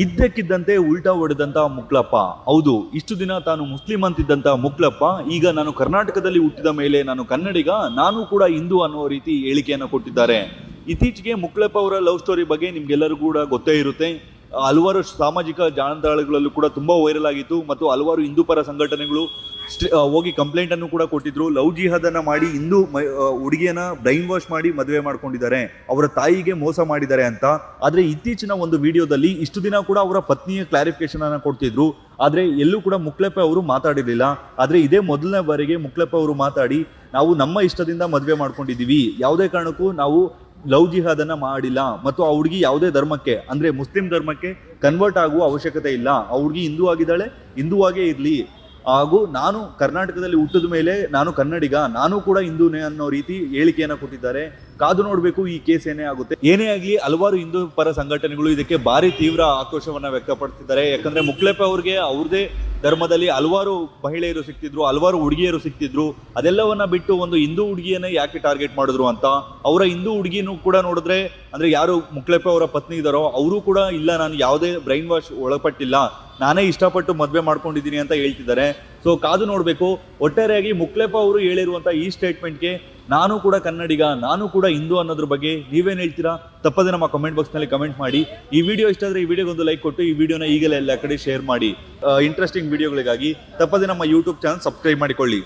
ಇದ್ದಕ್ಕಿದ್ದಂತೆ ಉಲ್ಟಾ ಹೊಡೆದಂತ ಮುಕ್ಲಪ್ಪ. ಹೌದು, ಇಷ್ಟು ದಿನ ತಾನು ಮುಸ್ಲಿಂ ಅಂತಿದ್ದಂತ ಮುಕ್ಲಪ್ಪ ಈಗ ನಾನು ಕರ್ನಾಟಕದಲ್ಲಿ ಹುಟ್ಟಿದ ಮೇಲೆ ನಾನು ಕನ್ನಡಿಗ, ನಾನು ಕೂಡ ಹಿಂದೂ ಅನ್ನೋ ರೀತಿ ಹೇಳಿಕೆಯನ್ನು ಕೊಟ್ಟಿದ್ದಾರೆ. ಇತ್ತೀಚೆಗೆ ಮುಕ್ಲಪ್ಪ ಅವರ ಲವ್ ಸ್ಟೋರಿ ಬಗ್ಗೆ ನಿಮ್ಗೆಲ್ಲರಿಗೂ ಕೂಡ ಗೊತ್ತೇ ಇರುತ್ತೆ. ಹಲವಾರು ಸಾಮಾಜಿಕ ಜಾಲತಾಣಗಳಲ್ಲೂ ಕೂಡ ತುಂಬಾ ವೈರಲ್ ಆಗಿತ್ತು ಮತ್ತು ಹಲವಾರು ಹಿಂದೂ ಪರ ಸಂಘಟನೆಗಳು ಹೋಗಿ ಕಂಪ್ಲೇಂಟ್ ಅನ್ನು ಕೂಡ ಕೊಟ್ಟಿದ್ರು. ಲವ್ ಜಿಹಾದ್ ಅನ್ನ ಮಾಡಿ ಹಿಂದೂ ಹುಡುಗಿಯನ್ನ ಬ್ರೈನ್ ವಾಶ್ ಮಾಡಿ ಮದುವೆ ಮಾಡ್ಕೊಂಡಿದ್ದಾರೆ, ಅವರ ತಾಯಿಗೆ ಮೋಸ ಮಾಡಿದ್ದಾರೆ ಅಂತ. ಆದ್ರೆ ಇತ್ತೀಚಿನ ಒಂದು ವಿಡಿಯೋದಲ್ಲಿ ಇಷ್ಟು ದಿನ ಕೂಡ ಅವರ ಪತ್ನಿಯ ಕ್ಲಾರಿಫಿಕೇಶನ್ ಅನ್ನ ಕೊಡ್ತಿದ್ರು, ಆದ್ರೆ ಎಲ್ಲೂ ಕೂಡ ಮುಕ್ಲಪ್ಪ ಅವರು ಮಾತಾಡಿರಲಿಲ್ಲ. ಆದ್ರೆ ಇದೇ ಮೊದಲನೇ ಬಾರಿಗೆ ಮುಕ್ಲಪ್ಪ ಅವರು ಮಾತಾಡಿ, ನಾವು ನಮ್ಮ ಇಷ್ಟದಿಂದ ಮದುವೆ ಮಾಡ್ಕೊಂಡಿದೀವಿ, ಯಾವುದೇ ಕಾರಣಕ್ಕೂ ನಾವು ಲವ್ ಜಿಹಾದ್ ಅನ್ನ ಮಾಡಿಲ್ಲ ಮತ್ತು ಆ ಹುಡುಗಿ ಯಾವುದೇ ಧರ್ಮಕ್ಕೆ ಅಂದ್ರೆ ಮುಸ್ಲಿಂ ಧರ್ಮಕ್ಕೆ ಕನ್ವರ್ಟ್ ಆಗುವ ಅವಶ್ಯಕತೆ ಇಲ್ಲ, ಆ ಹುಡುಗಿ ಹಿಂದೂ ಆಗಿದ್ದಾಳೆ, ಹಿಂದೂವಾಗೇ ಇರಲಿ, ಹಾಗೂ ನಾನು ಕರ್ನಾಟಕದಲ್ಲಿ ಹುಟ್ಟಿದ ಮೇಲೆ ನಾನು ಕನ್ನಡಿಗ, ನಾನು ಕೂಡ ಹಿಂದೂನೇ ಅನ್ನೋ ರೀತಿ ಹೇಳಿಕೆಯನ್ನು ಕೊಟ್ಟಿದ್ದಾರೆ. ಕಾದು ನೋಡಬೇಕು ಈ ಕೇಸ್ ಏನೇ ಆಗುತ್ತೆ. ಏನೇ ಆಗಲಿ ಹಲವಾರು ಹಿಂದೂ ಪರ ಸಂಘಟನೆಗಳು ಇದಕ್ಕೆ ಭಾರಿ ತೀವ್ರ ಆಕ್ರೋಶವನ್ನ ವ್ಯಕ್ತಪಡಿಸಿದ್ದಾರೆ. ಯಾಕಂದ್ರೆ ಮುಕ್ಲಪ್ಪ ಅವ್ರಿಗೆ ಅವ್ರದೇ ಧರ್ಮದಲ್ಲಿ ಹಲವಾರು ಮಹಿಳೆಯರು ಸಿಕ್ತಿದ್ರು, ಹಲವಾರು ಹುಡುಗಿಯರು ಸಿಕ್ತಿದ್ರು, ಅದೆಲ್ಲವನ್ನ ಬಿಟ್ಟು ಒಂದು ಹಿಂದೂ ಹುಡುಗಿಯನ್ನೇ ಯಾಕೆ ಟಾರ್ಗೆಟ್ ಮಾಡಿದ್ರು ಅಂತ. ಅವರ ಹಿಂದೂ ಹುಡುಗಿನೂ ಕೂಡ ನೋಡಿದ್ರೆ ಅಂದ್ರೆ ಯಾರು ಮುಕ್ಲಪ್ಪ ಅವರ ಪತ್ನಿ ಇದ್ದಾರೋ ಅವರು ಕೂಡ ಇಲ್ಲ, ನಾನು ಯಾವುದೇ ಬ್ರೈನ್ ವಾಶ್ ಒಳಪಟ್ಟಿಲ್ಲ, ನಾನೇ ಇಷ್ಟಪಟ್ಟು ಮದುವೆ ಮಾಡ್ಕೊಂಡಿದ್ದೀನಿ ಅಂತ ಹೇಳ್ತಿದ್ದಾರೆ. ಸೊ ಕಾದು ನೋಡಬೇಕು. ಒಟ್ಟಾರೆಯಾಗಿ ಮುಕ್ಲಪ್ಪ ಅವರು ಹೇಳಿರುವಂಥ ಈ ಸ್ಟೇಟ್ಮೆಂಟ್ಗೆ ನಾನು ಕೂಡ ಕನ್ನಡಿಗ, ನಾನು ಕೂಡ ಹಿಂದೂ ಅನ್ನೋದ್ರ ಬಗ್ಗೆ ನೀವೇನು ಹೇಳ್ತೀರಾ? ತಪ್ಪದೆ ನಮ್ಮ ಕಮೆಂಟ್ ಬಾಕ್ಸ್ನಲ್ಲಿ ಕಮೆಂಟ್ ಮಾಡಿ. ಈ ವಿಡಿಯೋ ಇಷ್ಟ ಆದರೆ ಈ ವಿಡಿಯೋಗೊಂದು ಲೈಕ್ ಕೊಟ್ಟು ಈ ವಿಡಿಯೋನ ಈಗಲೇ ಎಲ್ಲ ಕಡೆ ಶೇರ್ ಮಾಡಿ. ಇಂಟ್ರೆಸ್ಟಿಂಗ್ ವಿಡಿಯೋಗಳಿಗಾಗಿ ತಪ್ಪದೆ ನಮ್ಮ ಯೂಟ್ಯೂಬ್ ಚಾನಲ್ ಸಬ್ಸ್ಕ್ರೈಬ್ ಮಾಡಿಕೊಳ್ಳಿ.